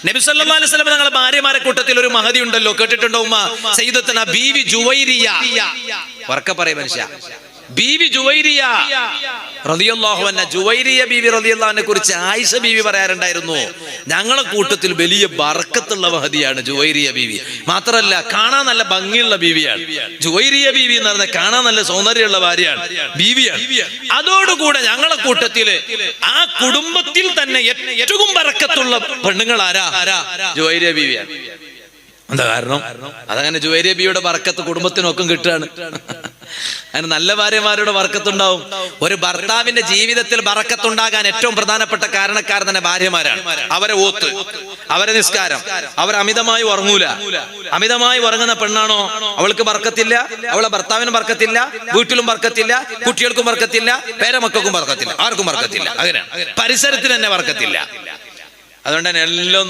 നബി സല്ലല്ലാഹു അലൈഹി വസല്ലം തങ്ങളുടെ ഭാര്യമാരെ കൂട്ടത്തിൽ ഒരു മഹദി ഉണ്ടല്ലോ, കേട്ടിട്ടുണ്ടോ ഉമ്മ? സയ്യിദത്തുന ബീവി ജുവൈരിയ. ഉറക്കെ പറയ് മനുഷ്യ, ബീവി ജുവൈരിയ റളിയല്ലാഹു അൻഹ. ജുവൈരിയ ബീവി റളിയല്ലാഹു അൻഹയെ കുറിച്ച് ആയിഷ ബീവി പറയാറുണ്ടായിരുന്നു, ഞങ്ങളെ കൂട്ടത്തിൽ വലിയ ബർക്കത്തുള്ള മഹദിയാണ് ജുവൈരിയ ബീവി. മാത്രമല്ല കാണാൻ നല്ല ഭംഗിയുള്ള ബീവിയാണ്. ജുവൈരിയ ബീവി എന്ന് പറഞ്ഞാൽ കാണാൻ നല്ല സൗന്ദര്യമുള്ള ഭാര്യയാണ്, ബീവിയാണ്. അതോടുകൂടെ ഞങ്ങളെ കൂട്ടത്തില് ആ കുടുംബത്തിൽ തന്നെ ഏറ്റവും ബർക്കത്തുള്ള പെണ്ണുങ്ങൾ ആരാ? ജുവൈരിയ ബീവിയാണ്. എന്താ കാരണം? അതങ്ങനെ ജുവൈരിയ ബീവിയുടെ ബർക്കത്ത് കുടുംബത്തിനൊക്കെ കിട്ടുകയാണ്. അങ്ങനെ നല്ല ഭാര്യമാരുടെ ബർക്കത്തുണ്ടാവും. ഒരു ഭർത്താവിന്റെ ജീവിതത്തിൽ ബർക്കത്തുണ്ടാകാൻ ഏറ്റവും പ്രധാനപ്പെട്ട കാരണക്കാർ തന്നെ ഭാര്യമാരാണ്. അവരെ ഓത്ത്, അവരെ നിസ്കാരം, അവർ അമിതമായി ഉറങ്ങൂല. അമിതമായി ഉറങ്ങുന്ന പെണ്ണാണോ അവൾക്ക് ബർക്കത്തില്ല, അവളെ ഭർത്താവിന് ബർക്കത്തില്ല, വീട്ടിലും ബർക്കത്തില്ല, കുട്ടികൾക്കും ബർക്കത്തില്ല, പേരമക്കൾക്കും ബർക്കത്തില്ല, ആർക്കും ബർക്കത്തില്ല. അങ്ങനെയാണ്. പരിസരത്തിന് തന്നെ ബർക്കത്തില്ല. അതുകൊണ്ട് തന്നെ എല്ലാം